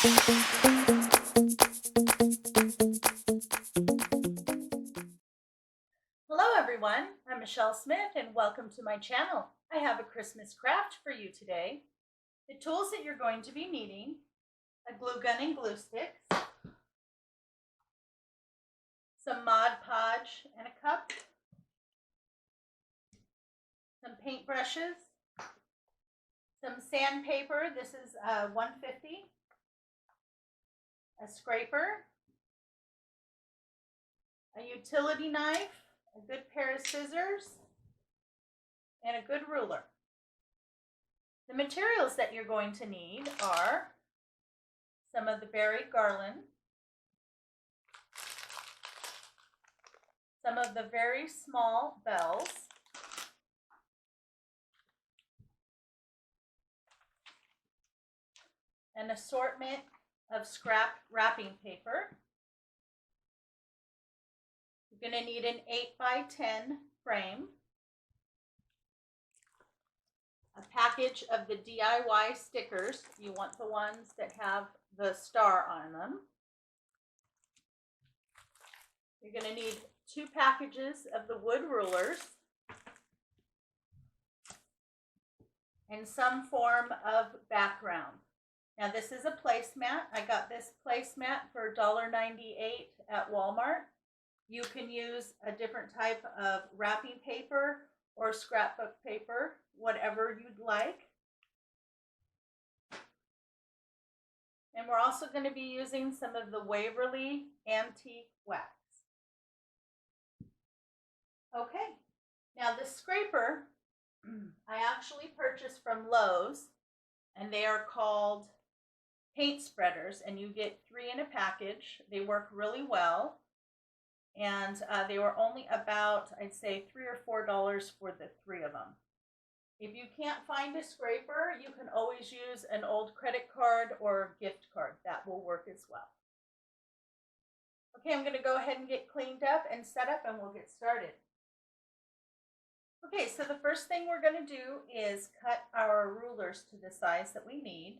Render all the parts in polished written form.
Hello everyone, I'm Michelle Smith and welcome to my channel. I have a Christmas craft for you today. The tools that you're going to be needing: a glue gun and glue sticks, some Mod Podge and a cup, some paint brushes, some sandpaper, this is 150, a scraper, a utility knife, a good pair of scissors, and a good ruler. The materials that you're going to need are some of the berry garland, some of the very small bells, an assortment of scrap wrapping paper. You're going to need an 8x10 frame, a package of the DIY stickers. You want the ones that have the star on them. You're going to need 2 packages of the wood rulers and some form of background. Now this is a placemat. I got this placemat for $1.98 at Walmart. You can use a different type of wrapping paper or scrapbook paper, whatever you'd like. And we're also going to be using some of the Waverly antique wax. Okay, now the scraper I actually purchased from Lowe's, and they are called paint spreaders, and you get 3 in a package. They work really well, and they were only about, I'd say, $3 or $4 for the 3 of them. If you can't find a scraper, you can always use an old credit card or gift card. That will work as well. Okay, I'm going to go ahead and get cleaned up and set up, and we'll get started. Okay, so the first thing we're going to do is cut our rulers to the size that we need.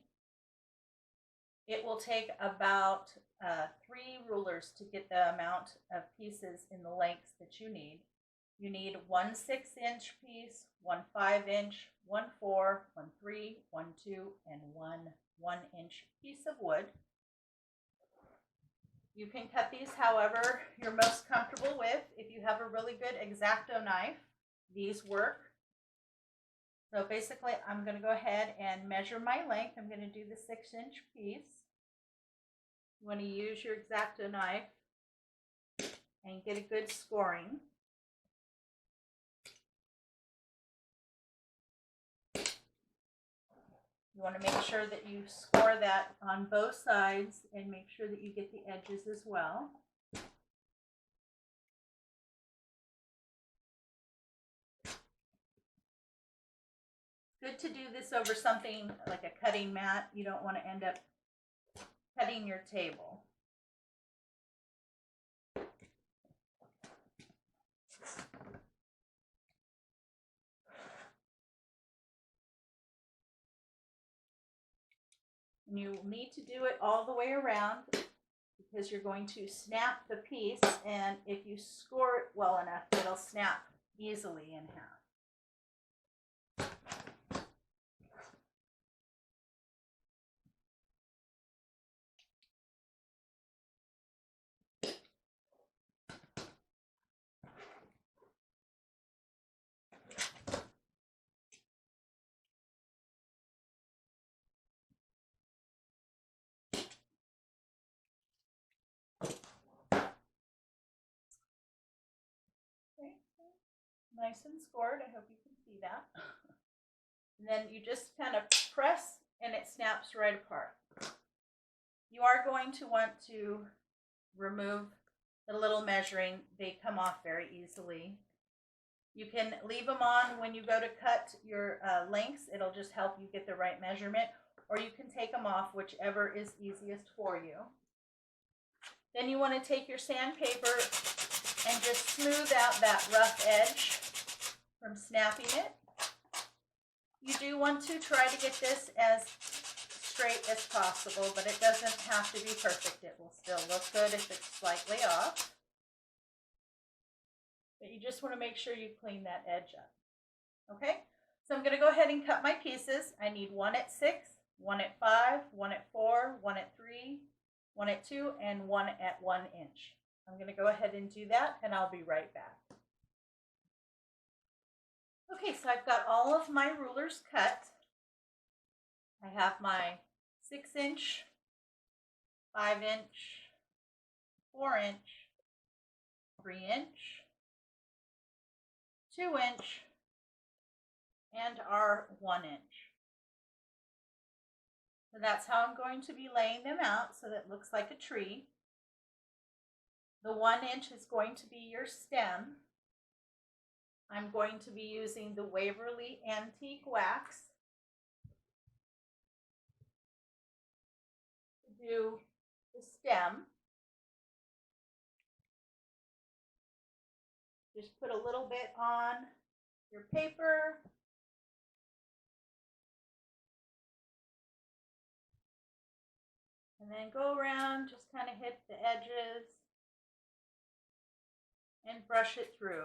It will take about 3 rulers to get the amount of pieces in the lengths that you need. You need 1 6-inch piece, 1 5-inch, 1 4, 1 3, 1 2, and 1 1-inch piece of wood. You can cut these however you're most comfortable with. If you have a really good X-Acto knife, these work. So basically, I'm going to go ahead and measure my length. I'm going to do the 6-inch piece. You want to use your X-Acto knife and get a good scoring. You want to make sure that you score that on both sides and make sure that you get the edges as well. Good to do this over something like a cutting mat. You don't want to end up cutting your table. And you need to do it all the way around because you're going to snap the piece, and if you score it well enough, it'll snap easily in half. Nice and scored. I hope you can see that. And then you just kind of press and it snaps right apart. You are going to want to remove the little measuring. They come off very easily. You can leave them on when you go to cut your lengths. It'll just help you get the right measurement, or you can take them off, whichever is easiest for you. Then you want to take your sandpaper and just smooth out that rough edge from snapping it. You do want to try to get this as straight as possible, but it doesn't have to be perfect. It will still look good if it's slightly off. But you just want to make sure you clean that edge up. Okay, so I'm going to go ahead and cut my pieces. I need one at 6, one at 5, one at 4, one at 3, one at 2, and one at 1 inch. I'm going to go ahead and do that, and I'll be right back. Okay, so I've got all of my rulers cut. I have my 6-inch, 5-inch, 4-inch, 3-inch, 2-inch, and our 1-inch. So that's how I'm going to be laying them out so that it looks like a tree. The 1-inch is going to be your stem. I'm going to be using the Waverly Antique Wax to do the stem. Just put a little bit on your paper. And then go around, just kind of hit the edges and brush it through.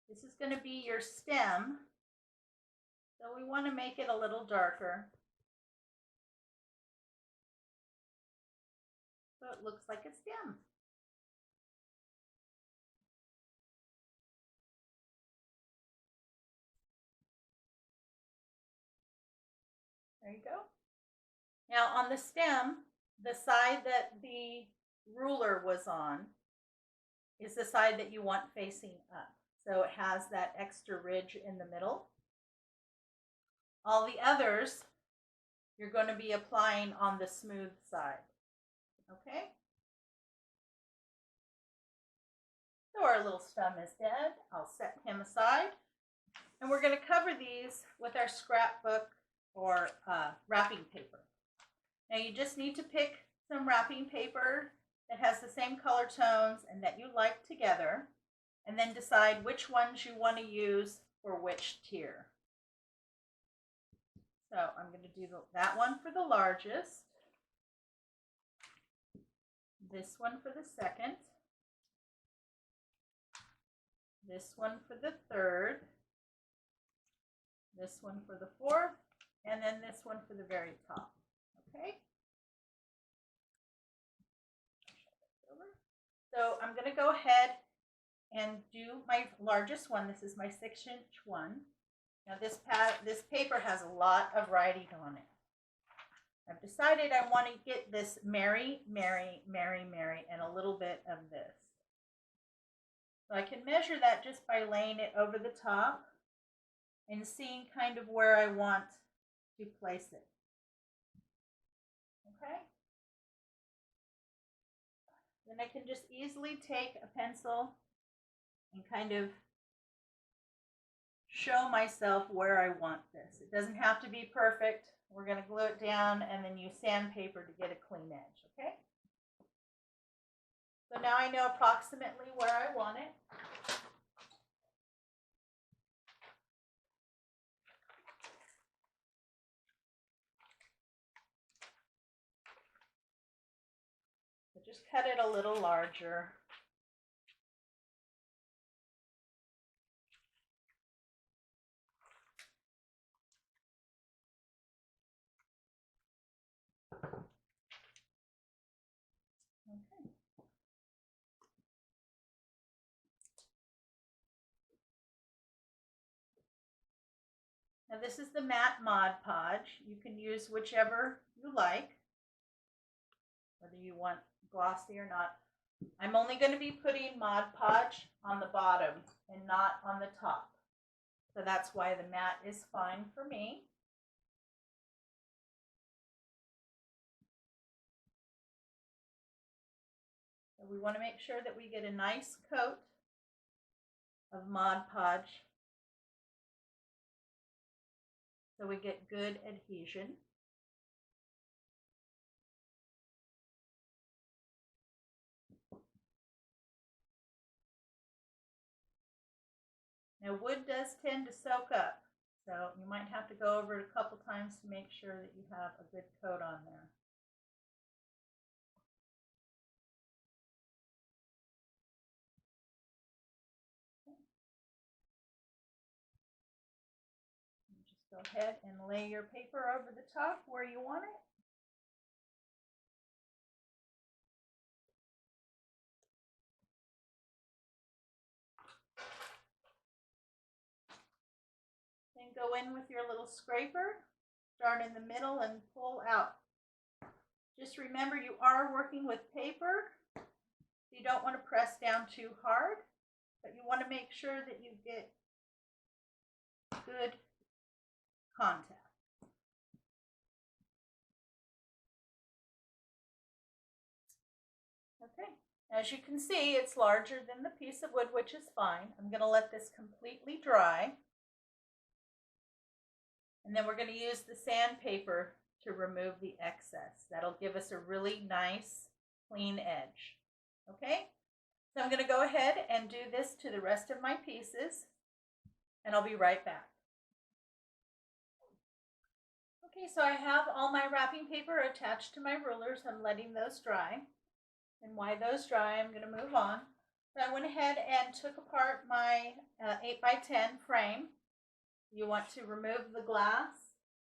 This is going to be your stem, so we want to make it a little darker so it looks like a stem. There you go. Now on the stem, the side that the ruler was on is the side that you want facing up. So it has that extra ridge in the middle. All the others, you're going to be applying on the smooth side. Okay? So our little stem is dead. I'll set him aside. And we're going to cover these with our scrapbook or wrapping paper. Now you just need to pick some wrapping paper that has the same color tones and that you like together, and then decide which ones you want to use for which tier. So I'm going to do that one for the largest, this one for the second, this one for the third, this one for the fourth, and then this one for the very top. Okay? So I'm going to go ahead and do my largest one. This is my 6-inch one. Now this paper has a lot of writing on it. I've decided I want to get this Mary, Mary, Mary, Mary, and a little bit of this. So I can measure that just by laying it over the top and seeing kind of where I want to place it. Okay? Then I can just easily take a pencil and kind of show myself where I want this. It doesn't have to be perfect. We're going to glue it down and then use sandpaper to get a clean edge, okay? So now I know approximately where I want it. So just cut it a little larger. Okay. Now this is the matte Mod Podge. You can use whichever you like, whether you want glossy or not. I'm only going to be putting Mod Podge on the bottom and not on the top. So that's why the matte is fine for me. So we want to make sure that we get a nice coat of Mod Podge so we get good adhesion. Now wood does tend to soak up, So you might have to go over it a couple times to make sure that you have a good coat on there. Just go ahead and lay your paper over the top where you want it. Then go in with your little scraper, start in the middle and pull out. Just remember you are working with paper. You don't want to press down too hard, but you want to make sure that you get good contact. Okay, as you can see, it's larger than the piece of wood, which is fine. I'm going to let this completely dry. And then we're going to use the sandpaper to remove the excess. That'll give us a really nice, clean edge. Okay, so I'm going to go ahead and do this to the rest of my pieces, and I'll be right back. Okay, so I have all my wrapping paper attached to my rulers. I'm letting those dry. And while those dry, I'm going to move on. So I went ahead and took apart my 8x10 frame. You want to remove the glass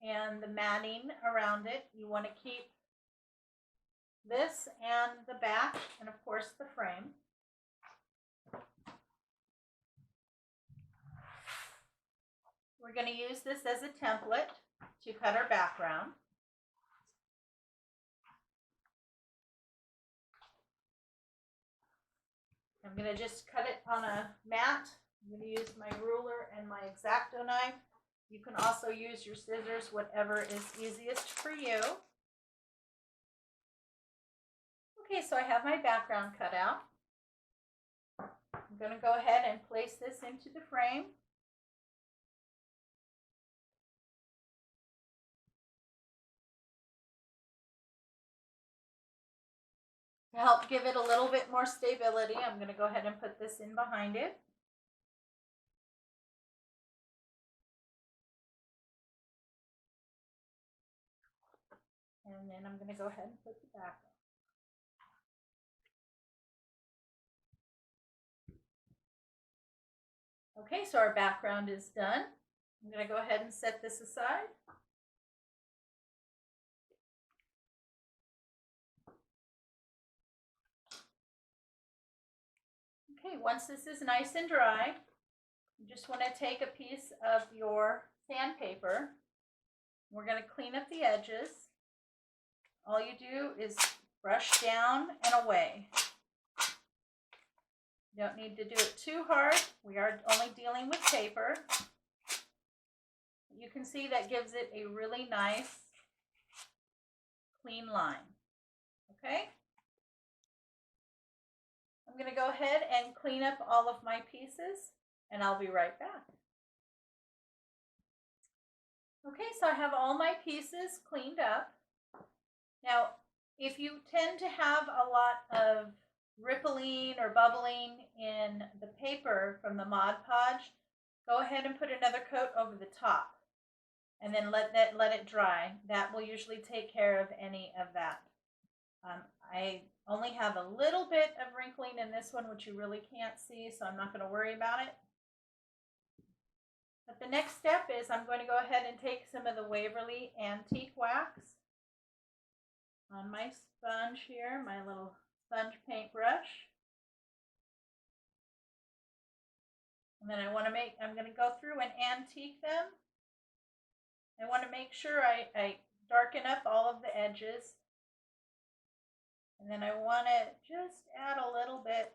and the matting around it. You want to keep this and the back, and of course the frame. We're going to use this as a template to cut our background. I'm going to just cut it on a mat. I'm going to use my ruler and my X-Acto knife. You can also use your scissors, whatever is easiest for you. Okay, so I have my background cut out. I'm going to go ahead and place this into the frame. To help give it a little bit more stability, I'm going to go ahead and put this in behind it. And then I'm going to go ahead and put the back on. Okay, so our background is done. I'm going to go ahead and set this aside. Okay, once this is nice and dry, you just want to take a piece of your sandpaper. We're going to clean up the edges. All you do is brush down and away. You don't need to do it too hard. We are only dealing with paper. You can see that gives it a really nice, clean line. Okay? I'm going to go ahead and clean up all of my pieces, and I'll be right back. Okay, so I have all my pieces cleaned up. Now, if you tend to have a lot of rippling or bubbling in the paper from the Mod Podge, go ahead and put another coat over the top and then let it dry. That will usually take care of any of that. I only have a little bit of wrinkling in this one, which you really can't see, so I'm not going to worry about it. But the next step is I'm going to go ahead and take some of the Waverly antique wax on my sponge here, my little sponge paintbrush. And then I'm going to go through and antique them. I want to make sure I darken up all of the edges. And then I want to just add a little bit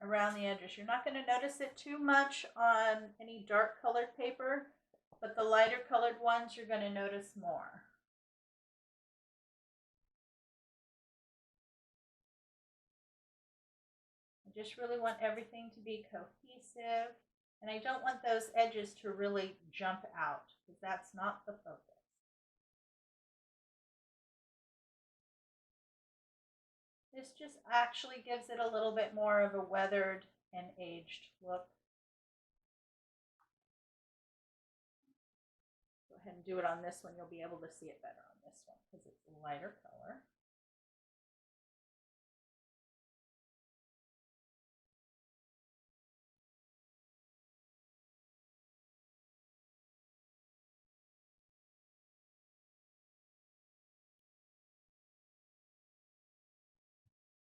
around the edges. You're not going to notice it too much on any dark colored paper, but the lighter colored ones you're going to notice more. I just really want everything to be cohesive, and I don't want those edges to really jump out, because that's not the focus. This just actually gives it a little bit more of a weathered and aged look. ahead and do it on this one. You'll be able to see it better on this one because it's a lighter color.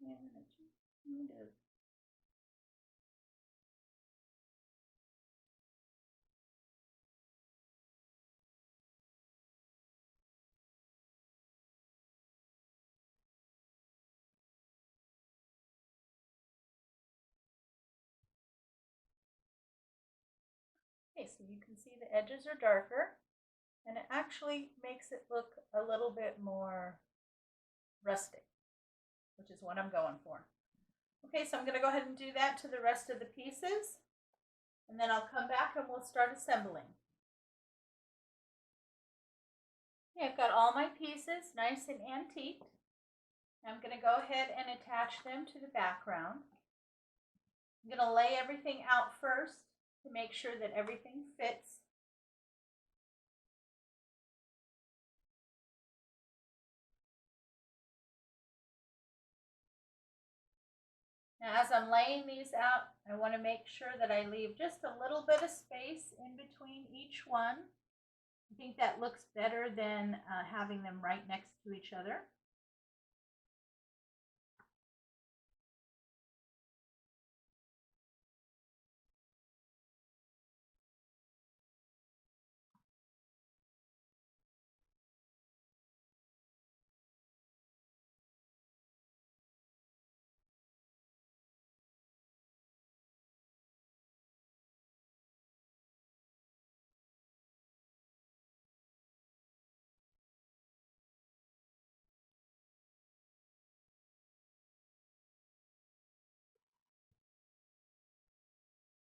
And I just kind of okay, so you can see the edges are darker, and it actually makes it look a little bit more rustic, which is what I'm going for. Okay, so I'm going to go ahead and do that to the rest of the pieces, and then I'll come back and we'll start assembling. Okay, I've got all my pieces nice and antiqued. I'm going to go ahead and attach them to the background. I'm going to lay everything out first to make sure that everything fits. Now, as I'm laying these out, I want to make sure that I leave just a little bit of space in between each one. I think that looks better than having them right next to each other.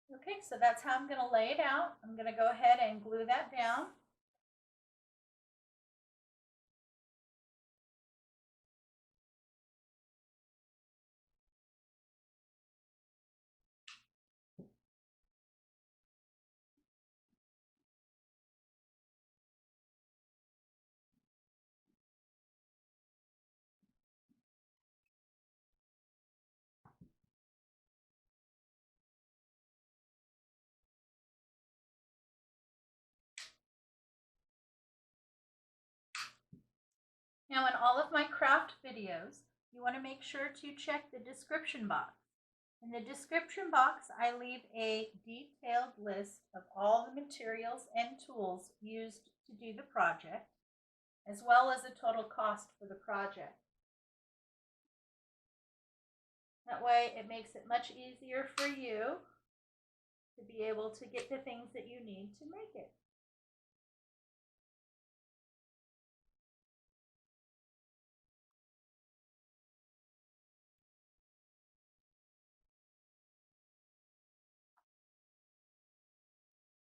Okay, so that's how I'm going to lay it out. I'm going to go ahead and glue that down. Now, in all of my craft videos, you want to make sure to check the description box. In the description box, I leave a detailed list of all the materials and tools used to do the project, as well as the total cost for the project. That way, it makes it much easier for you to be able to get the things that you need to make it.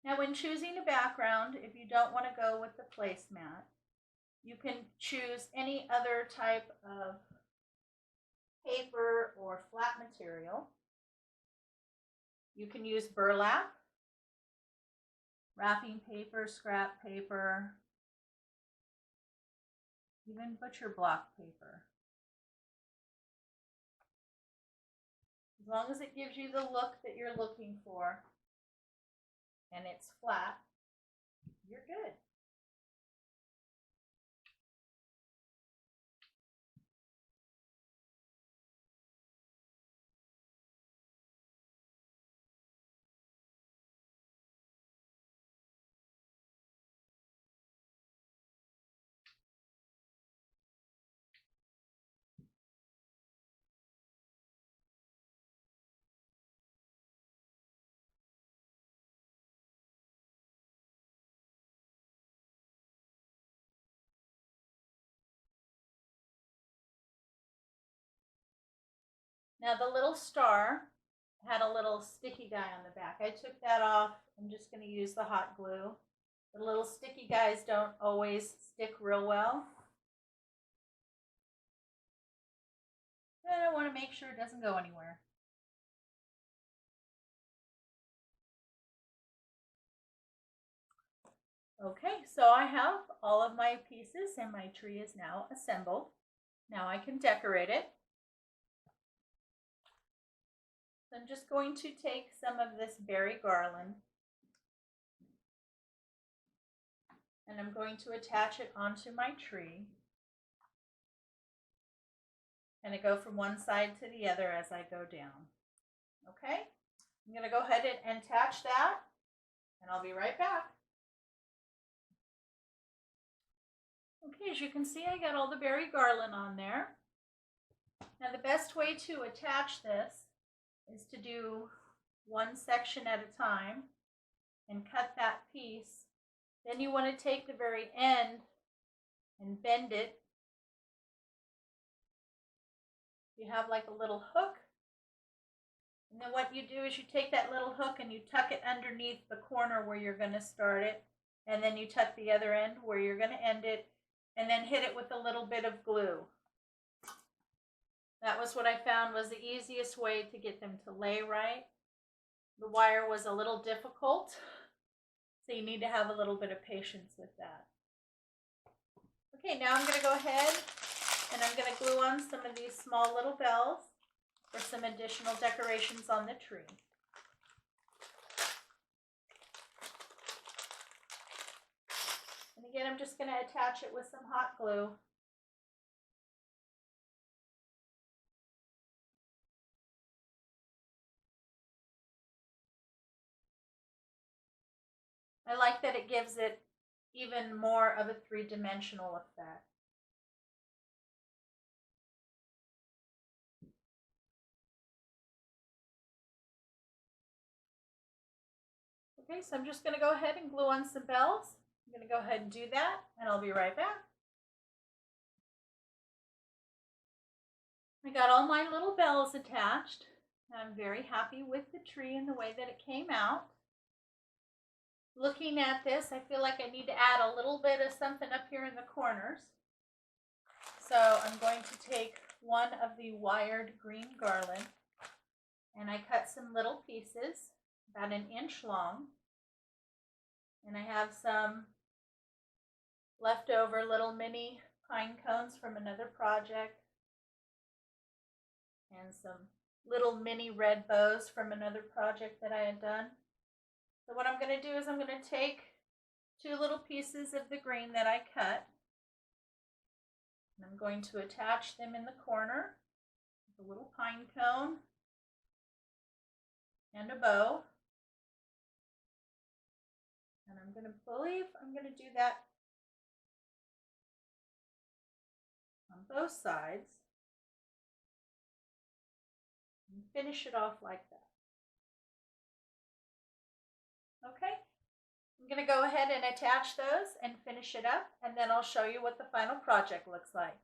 Now, when choosing a background, if you don't want to go with the placemat, you can choose any other type of paper or flat material. You can use burlap, wrapping paper, scrap paper, even butcher block paper. As long as it gives you the look that you're looking for and it's flat, you're good. Now the little star had a little sticky guy on the back. I took that off. I'm just going to use the hot glue. The little sticky guys don't always stick real well. And I want to make sure it doesn't go anywhere. Okay, so I have all of my pieces and my tree is now assembled. Now I can decorate it. So I'm just going to take some of this berry garland and I'm going to attach it onto my tree. And I go from one side to the other as I go down. Okay, I'm going to go ahead and attach that and I'll be right back. Okay, as you can see, I got all the berry garland on there. Now the best way to attach this is to do one section at a time and cut that piece. Then you want to take the very end and bend it. You have like a little hook. And then what you do is you take that little hook and you tuck it underneath the corner where you're going to start it. And then you tuck the other end where you're going to end it. And then hit it with a little bit of glue. That was what I found was the easiest way to get them to lay right. The wire was a little difficult, so you need to have a little bit of patience with that. Okay, now I'm going to go ahead and I'm going to glue on some of these small little bells for some additional decorations on the tree. And again, I'm just going to attach it with some hot glue. I like that it gives it even more of a three-dimensional effect. Okay, so I'm just going to go ahead and glue on some bells. I'm going to go ahead and do that, and I'll be right back. I got all my little bells attached. I'm very happy with the tree and the way that it came out. Looking at this, I feel like I need to add a little bit of something up here in the corners. So I'm going to take one of the wired green garland and I cut some little pieces about 1 inch long. And I have some leftover little mini pine cones from another project and some little mini red bows from another project that I had done. So what I'm going to do is I'm going to take 2 little pieces of the green that I cut and I'm going to attach them in the corner with a little pine cone and a bow. And I'm going to do that on both sides and finish it off like that. Okay, I'm going to go ahead and attach those and finish it up, and then I'll show you what the final project looks like.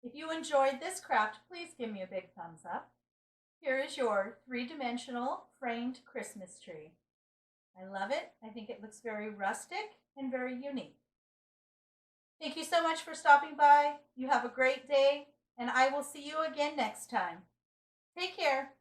If you enjoyed this craft, please give me a big thumbs up. Here is your 3-dimensional framed Christmas tree. I love it. I think it looks very rustic and very unique. Thank you so much for stopping by. You have a great day, and I will see you again next time. Take care.